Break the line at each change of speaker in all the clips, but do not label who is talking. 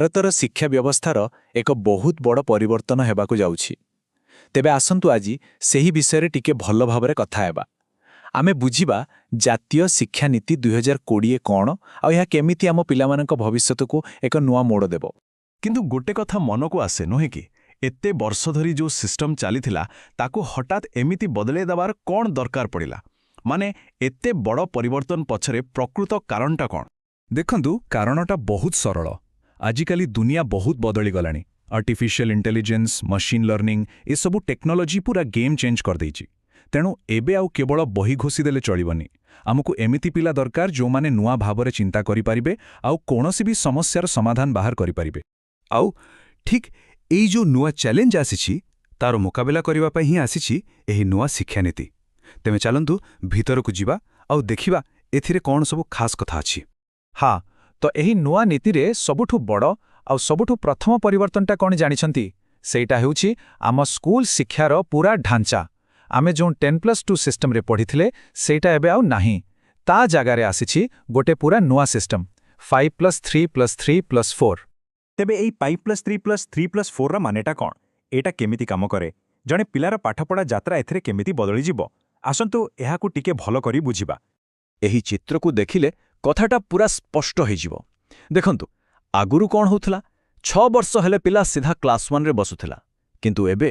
ଭାରତର ଶିକ୍ଷା ବ୍ୟବସ୍ଥାର ଏକ ବହୁତ ବଡ଼ ପରିବର୍ତ୍ତନ ହେବାକୁ ଯାଉଛି। ତେବେ ଆସନ୍ତୁ ଆଜି ସେହି ବିଷୟରେ ଟିକେ ଭଲ ଭାବରେ କଥା ହେବା। ଆମେ ବୁଝିବା ଜାତୀୟ ଶିକ୍ଷାନୀତି 2020 କ'ଣ ଆଉ ଏହା କେମିତି ଆମ ପିଲାମାନଙ୍କ ଭବିଷ୍ୟତକୁ ଏକ ନୂଆ ମୋଡ଼ ଦେବ।
କିନ୍ତୁ ଗୋଟେ କଥା ମନକୁ ଆସେ ନୁହେଁ କି, ଏତେ ବର୍ଷ ଧରି ଯେଉଁ ସିଷ୍ଟମ ଚାଲିଥିଲା ତାକୁ ହଠାତ୍ ଏମିତି ବଦଳେଇ ଦେବାର କ'ଣ ଦରକାର ପଡ଼ିଲା? ମାନେ ଏତେ ବଡ଼ ପରିବର୍ତ୍ତନ ପଛରେ ପ୍ରକୃତ କାରଣଟା କ'ଣ?
ଦେଖନ୍ତୁ, କାରଣଟା ବହୁତ ସରଳ। ଆଜିକାଲି ଦୁନିଆ ବହୁତ ବଦଳିଗଲାଣି। ଆର୍ଟିଫିସିଆଲ ଇଣ୍ଟେଲିଜେନ୍ସ, ମେସିନ୍ ଲର୍ଣ୍ଣିଂ ଏସବୁ ଟେକ୍ନୋଲୋଜି ପୁରା ଗେମ୍ ଚେଞ୍ଜ କରିଦେଇଛି। ତେଣୁ ଏବେ ଆଉ କେବଳ ବହି ଘୋଷିଦେଲେ ଚଳିବନି। ଆମକୁ ଏମିତି ପିଲା ଦରକାର ଯେଉଁମାନେ ନୂଆ ଭାବରେ ଚିନ୍ତା କରିପାରିବେ ଆଉ କୌଣସି ବି ସମସ୍ୟାର ସମାଧାନ ବାହାର କରିପାରିବେ। ଆଉ ଠିକ୍ ଏଇ ଯେଉଁ ନୂଆ ଚ୍ୟାଲେଞ୍ଜ ଆସିଛି ତାର ମୁକାବିଲା କରିବା ପାଇଁ ହିଁ ଆସିଛି ଏହି ନୂଆ ଶିକ୍ଷାନୀତି। ତେବେ ଚାଲନ୍ତୁ ଭିତରକୁ ଯିବା ଆଉ ଦେଖିବା ଏଥିରେ କ'ଣ ସବୁ ଖାସ୍ କଥା ଅଛି।
ହଁ, ତ ଏହି ନୂଆ ନୀତିରେ ସବୁଠୁ ବଡ଼ ଆଉ ସବୁଠୁ ପ୍ରଥମ ପରିବର୍ତ୍ତନଟା କ'ଣ ଜାଣିଛନ୍ତି? ସେଇଟା ହେଉଛି ଆମ ସ୍କୁଲ ଶିକ୍ଷାର ପୁରା ଢାଞ୍ଚା। ଆମେ ଯେଉଁ 10+2 ସିଷ୍ଟମରେ ପଢ଼ିଥିଲେ ସେଇଟା ଏବେ ଆଉ ନାହିଁ। ତା ଜାଗାରେ ଆସିଛି ଗୋଟେ ପୁରା ନୂଆ ସିଷ୍ଟମ 5+3+3+4।
ତେବେ ଏଇ 5+3+3+4ର ମାନେଟା କ'ଣ? ଏଇଟା କେମିତି କାମ କରେ? ଜଣେ ପିଲାର ପାଠପଢ଼ା ଯାତ୍ରା ଏଥିରେ କେମିତି ବଦଳିଯିବ? ଆସନ୍ତୁ ଏହାକୁ ଟିକେ ଭଲ କରି ବୁଝିବା।
ଏହି ଚିତ୍ରକୁ ଦେଖିଲେ କଥାଟା ପୁରା ସ୍ପଷ୍ଟ ହୋଇଯିବ। ଦେଖନ୍ତୁ, ଆଗରୁ କ'ଣ ହେଉଥିଲା? 6 ବର୍ଷ ହେଲେ ପିଲା ସିଧା କ୍ଲାସ୍ 1ରେ ବସୁଥିଲା। କିନ୍ତୁ ଏବେ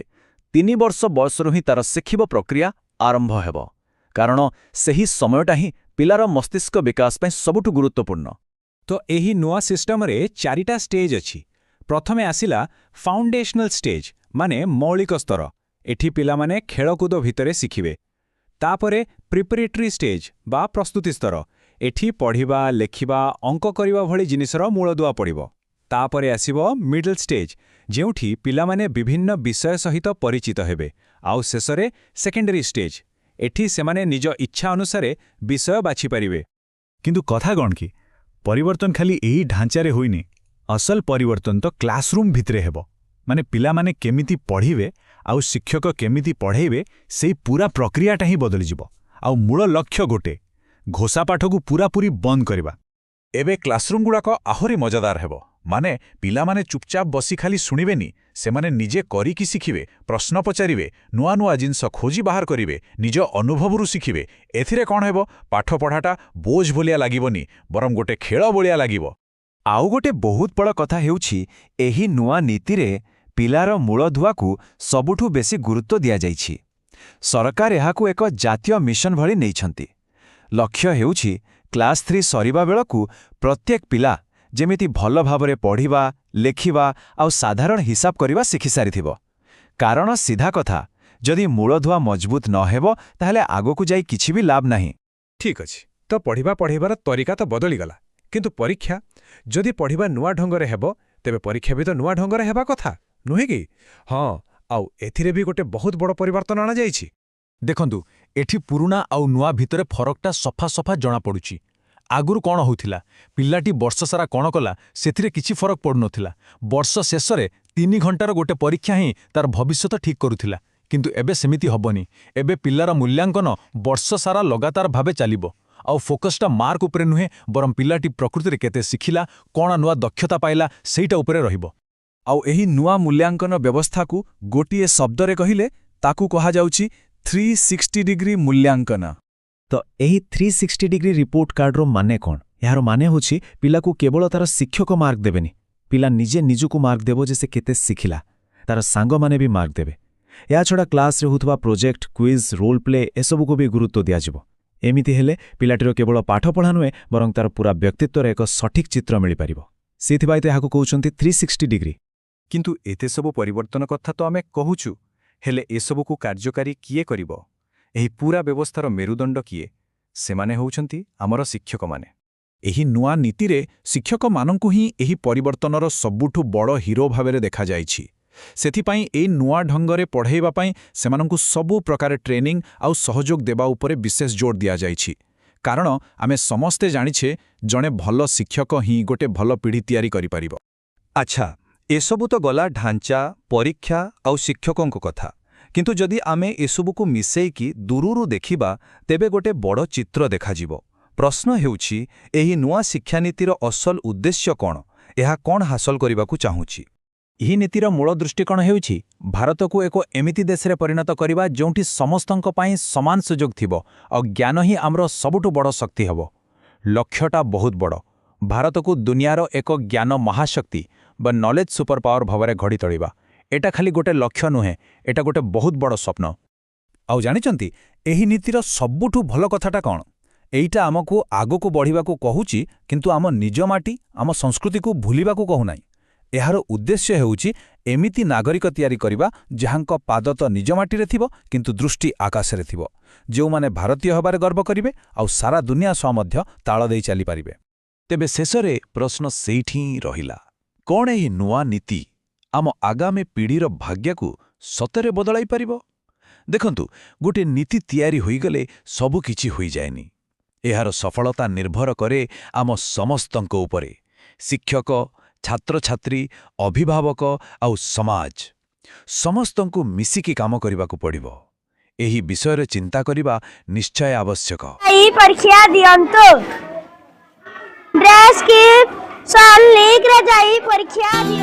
3 ବର୍ଷ ବୟସରୁ ହିଁ ତାର ଶିଖିବା ପ୍ରକ୍ରିୟା ଆରମ୍ଭ ହେବ। କାରଣ ସେହି ସମୟଟା ହିଁ ପିଲାର ମସ୍ତିଷ୍କ ବିକାଶ ପାଇଁ ସବୁଠୁ ଗୁରୁତ୍ୱପୂର୍ଣ୍ଣ।
ତ ଏହି ନୂଆ ସିଷ୍ଟମରେ 4ଟା ଷ୍ଟେଜ୍ ଅଛି। ପ୍ରଥମେ ଆସିଲା ଫାଉଣ୍ଡେସନାଲ ଷ୍ଟେଜ୍, ମାନେ ମୌଳିକ ସ୍ତର। ଏଠି ପିଲାମାନେ ଖେଳକୁଦ ଭିତରେ ଶିଖିବେ। ତାପରେ ପ୍ରିପାରେଟରୀ ଷ୍ଟେଜ୍ ବା ପ୍ରସ୍ତୁତି ସ୍ତର। ଏଠି ପଢ଼ିବା, ଲେଖିବା, ଅଙ୍କ କରିବା ଭଳି ଜିନିଷର ମୂଳଦୁଆ ପଡ଼ିବ। ତାପରେ ଆସିବ ମିଡଲ୍ ଷ୍ଟେଜ୍, ଯେଉଁଠି ପିଲାମାନେ ବିଭିନ୍ନ ବିଷୟ ସହିତ ପରିଚିତ ହେବେ। ଆଉ ଶେଷରେ ସେକେଣ୍ଡାରୀ ଷ୍ଟେଜ୍। ଏଠି ସେମାନେ ନିଜ ଇଚ୍ଛା ଅନୁସାରେ ବିଷୟ ବାଛିପାରିବେ।
କିନ୍ତୁ କଥା କ'ଣ କି, ପରିବର୍ତ୍ତନ ଖାଲି ଏହି ଢାଞ୍ଚାରେ ହୋଇନି। ଅସଲ ପରିବର୍ତ୍ତନ ତ କ୍ଲାସରୁମ୍ ଭିତରେ ହେବ। ମାନେ ପିଲାମାନେ କେମିତି ପଢ଼ିବେ ଆଉ ଶିକ୍ଷକ କେମିତି ପଢ଼େଇବେ, ସେଇ ପୁରା ପ୍ରକ୍ରିୟାଟା ହିଁ ବଦଳିଯିବ। ଆଉ ମୂଳ ଲକ୍ଷ୍ୟ ଗୋଟେ, ଘୋଷା ପାଠକୁ ପୁରାପୁରି ବନ୍ଦ କରିବା।
ଏବେ କ୍ଲାସରୁମ୍ଗୁଡ଼ାକ ଆହୁରି ମଜାଦାର ହେବ। ମାନେ ପିଲାମାନେ ଚୁପଚାପ ବସି ଖାଲି ଶୁଣିବେନି, ସେମାନେ ନିଜେ କରିକି ଶିଖିବେ, ପ୍ରଶ୍ନ ପଚାରିବେ, ନୂଆ ନୂଆ ଜିନିଷ ଖୋଜି ବାହାର କରିବେ, ନିଜ ଅନୁଭବରୁ ଶିଖିବେ। ଏଥିରେ କ'ଣ ହେବ? ପାଠପଢ଼ାଟା ବୋଝ ଭଳିଆ ଲାଗିବନି, ବରଂ ଗୋଟେ ଖେଳ ଭଳିଆ ଲାଗିବ।
ଆଉ ଗୋଟେ ବହୁତ ବଡ଼ କଥା ହେଉଛି, ଏହି ନୂଆ ନୀତିରେ ପିଲାର ମୂଳଧୁଆକୁ ସବୁଠୁ ବେଶି ଗୁରୁତ୍ୱ ଦିଆଯାଇଛି। ସରକାର ଏହାକୁ ଏକ ଜାତୀୟ ମିଶନ ଭଳି ନେଇଛନ୍ତି। ଲକ୍ଷ୍ୟ ହେଉଛି କ୍ଲାସ୍ 3 ସରିବା ବେଳକୁ ପ୍ରତ୍ୟେକ ପିଲା ଯେମିତି ଭଲ ଭାବରେ ପଢ଼ିବା, ଲେଖିବା ଆଉ ସାଧାରଣ ହିସାବ କରିବା ଶିଖିସାରିଥିବ। କାରଣ ସିଧା କଥା, ଯଦି ମୂଳଧୁଆ ମଜବୁତ ନ ହେବ ତାହେଲେ ଆଗକୁ ଯାଇ କିଛି ବି ଲାଭ ନାହିଁ।
ଠିକ୍ ଅଛି, ତ ପଢ଼ିବାର ତରିକା ତ ବଦଳିଗଲା। କିନ୍ତୁ ପରୀକ୍ଷା ଯଦି ପଢ଼ିବା ନୂଆ ଢଙ୍ଗରେ ହେବ, ତେବେ ପରୀକ୍ଷା ବି ତ ନୂଆ ଢଙ୍ଗରେ ହେବା କଥା, ନୁହେଁ କି? ହଁ, ଆଉ ଏଥିରେ ବି ଗୋଟେ ବହୁତ ବଡ଼ ପରିବର୍ତ୍ତନ ଅଣାଯାଇଛି।
ଦେଖନ୍ତୁ, ଏଠି ପୁରୁଣା ଆଉ ନୂଆ ଭିତରେ ଫରକଟା ସଫା ସଫା ଜଣାପଡ଼ୁଛି। ଆଗରୁ କ'ଣ ହେଉଥିଲା? ପିଲାଟି ବର୍ଷସାରା କ'ଣ କଲା ସେଥିରେ କିଛି ଫରକ ପଡ଼ୁନଥିଲା। ବର୍ଷ ଶେଷରେ 3 ଘଣ୍ଟାର ଗୋଟେ ପରୀକ୍ଷା ହିଁ ତାର ଭବିଷ୍ୟତ ଠିକ୍ କରୁଥିଲା। କିନ୍ତୁ ଏବେ ସେମିତି ହେବନି। ଏବେ ପିଲାର ମୂଲ୍ୟାଙ୍କନ ବର୍ଷସାରା ଲଗାତାର ଭାବେ ଚାଲିବ। ଆଉ ଫୋକସଟା ମାର୍କ ଉପରେ ନୁହେଁ, ବରଂ ପିଲାଟି ପ୍ରକୃତିରେ କେତେ ଶିଖିଲା, କ'ଣ ନୂଆ ଦକ୍ଷତା ପାଇଲା, ସେଇଟା ଉପରେ ରହିବ। ଆଉ ଏହି ନୂଆ ମୂଲ୍ୟାଙ୍କନ ବ୍ୟବସ୍ଥାକୁ ଗୋଟିଏ ଶବ୍ଦରେ କହିଲେ ତାକୁ କୁହାଯାଉଛି 360 ଡିଗ୍ରୀ ମୂଲ୍ୟାଙ୍କନ।
ତ ଏହି 360 ଡିଗ୍ରୀ ରିପୋର୍ଟ କାର୍ଡର ମାନେ କ'ଣ? ଏହାର ମାନେ ହେଉଛି ପିଲାକୁ କେବଳ ତାର ଶିକ୍ଷକ ମାର୍କ ଦେବେନି, ପିଲା ନିଜେ ନିଜକୁ ମାର୍କ ଦେବ ଯେ ସେ କେତେ ଶିଖିଲା। ତାର ସାଙ୍ଗମାନେ ବି ମାର୍କ ଦେବେ। ଏହାଛଡ଼ା କ୍ଲାସ୍ରେ ହେଉଥିବା ପ୍ରୋଜେକ୍ଟ, କୁଇଜ୍, ରୋଲ୍ ପ୍ଲେ ଏସବୁକୁ ବି ଗୁରୁତ୍ୱ ଦିଆଯିବ। ଏମିତି ହେଲେ ପିଲାଟିର କେବଳ ପାଠପଢ଼ା ନୁହେଁ, ବରଂ ତାର ପୁରା ବ୍ୟକ୍ତିତ୍ୱର ଏକ ସଠିକ୍ ଚିତ୍ର ମିଳିପାରିବ। ସେଥିପାଇଁ ତ ଏହାକୁ କହୁଛନ୍ତି 360 ଡିଗ୍ରୀ।
କିନ୍ତୁ ଏତେ ସବୁ ପରିବର୍ତ୍ତନ କଥା ତ ଆମେ କହୁଛୁ, ହେଲେ ଏସବୁକୁ କାର୍ଯ୍ୟକାରୀ କିଏ କରିବ? ଏହି ପୁରା ବ୍ୟବସ୍ଥାର ମେରୁଦଣ୍ଡ କିଏ? ସେମାନେ ହେଉଛନ୍ତି ଆମର ଶିକ୍ଷକମାନେ।
ଏହି ନୂଆ ନୀତିରେ ଶିକ୍ଷକମାନଙ୍କୁ ହିଁ ଏହି ପରିବର୍ତ୍ତନର ସବୁଠୁ ବଡ଼ ହିରୋ ଭାବରେ ଦେଖାଯାଇଛି। ସେଥିପାଇଁ ଏହି ନୂଆ ଢଙ୍ଗରେ ପଢ଼ାଇବା ପାଇଁ ସେମାନଙ୍କୁ ସବୁ ପ୍ରକାର ଟ୍ରେନିଂ ଆଉ ସହଯୋଗ ଦେବା ଉପରେ ବିଶେଷ ଜୋର ଦିଆଯାଇଛି। କାରଣ ଆମେ ସମସ୍ତେ ଜାଣିଛେ, ଜଣେ ଭଲ ଶିକ୍ଷକ ହିଁ ଗୋଟେ ଭଲ ପିଢ଼ି ତିଆରି କରିପାରିବ।
ଆଚ୍ଛା, ଏସବୁ ତ ଗଲା ଢାଞ୍ଚା, ପରୀକ୍ଷା ଆଉ ଶିକ୍ଷକଙ୍କ କଥା। କିନ୍ତୁ ଯଦି ଆମେ ଏସବୁକୁ ମିଶେଇକି ଦୂରରୁ ଦେଖିବା, ତେବେ ଗୋଟେ ବଡ଼ ଚିତ୍ର ଦେଖାଯିବ। ପ୍ରଶ୍ନ ହେଉଛି, ଏହି ନୂଆ ଶିକ୍ଷାନୀତିର ଅସଲ ଉଦ୍ଦେଶ୍ୟ କ'ଣ?
ଏହା କ'ଣ ହାସଲ କରିବାକୁ ଚାହୁଁଛି।
ଏହି ନୀତିର ମୂଳ ଦୃଷ୍ଟିକୋଣ ହେଉଛି ଭାରତକୁ ଏକ ଏମିତି ଦେଶରେ ପରିଣତ କରିବା ଯେଉଁଠି ସମସ୍ତଙ୍କ ପାଇଁ ସମାନ ସୁଯୋଗ ଥିବ ଆଉ ଜ୍ଞାନ ହିଁ ଆମର ସବୁଠୁ ବଡ଼ ଶକ୍ତି ହେବ। ଲକ୍ଷ୍ୟଟା ବହୁତ ବଡ଼। ଭାରତକୁ ଦୁନିଆର ଏକ ଜ୍ଞାନ ମହାଶକ୍ତି ବା ନଲେଜ ସୁପର ପାୱାର ଭାବରେ ଗଢ଼ି ତୋଳିବା। ଏଟା ଖାଲି ଗୋଟେ ଲକ୍ଷ୍ୟ ନୁହେଁ, ଏଟା ଗୋଟେ ବହୁତ ବଡ଼ ସ୍ୱପ୍ନ।
ଆଉ ଜାଣିଛନ୍ତି ଏହି ନୀତିର ସବୁଠୁ ଭଲ କଥାଟା କ'ଣ? ଏଇଟା ଆମକୁ ଆଗକୁ ବଢ଼ିବାକୁ କହୁଛି, କିନ୍ତୁ ଆମ ନିଜ ମାଟି, ଆମ ସଂସ୍କୃତିକୁ ଭୁଲିବାକୁ କହୁନାହିଁ। ଏହାର ଉଦ୍ଦେଶ୍ୟ ହେଉଛି ଏମିତି ନାଗରିକ ତିଆରି କରିବା ଯାହାଙ୍କ ପାଦ ତ ନିଜ ମାଟିରେ ଥିବ କିନ୍ତୁ ଦୃଷ୍ଟି ଆକାଶରେ ଥିବ, ଯେଉଁମାନେ ଭାରତୀୟ ହେବାରେ ଗର୍ବ କରିବେ ଆଉ ସାରା ଦୁନିଆ ସହ ମଧ୍ୟ ତାଳ ଦେଇ ଚାଲିପାରିବେ।
ତେବେ ଶେଷରେ ପ୍ରଶ୍ନ ସେଇଠି ହିଁ ରହିଲା, କ'ଣ ଏହି ନୂଆ ନୀତି ଆମ ଆଗାମୀ ପିଢ଼ିର ଭାଗ୍ୟକୁ ସତରେ ବଦଳାଇ ପାରିବ? ଦେଖନ୍ତୁ, ଗୋଟିଏ ନୀତି ତିଆରି ହୋଇଗଲେ ସବୁକିଛି ହୋଇଯାଏନି। ଏହାର ସଫଳତା ନିର୍ଭର କରେ ଆମ ସମସ୍ତଙ୍କ ଉପରେ। ଶିକ୍ଷକ, ଛାତ୍ରଛାତ୍ରୀ, ଅଭିଭାବକ ଆଉ ସମାଜ ସମସ୍ତଙ୍କୁ ମିଶିକି କାମ କରିବାକୁ ପଡ଼ିବ। ଏହି ବିଷୟରେ ଚିନ୍ତା କରିବା ନିଶ୍ଚୟ ଆବଶ୍ୟକ।
ଏଇ ପରୀକ୍ଷା ଦିଅନ୍ତୁ। ଡ୍ରେସ୍ କି ସଲିକ୍ ରେ ଯାଇ ପରୀକ୍ଷା ଦିଅନ୍ତୁ।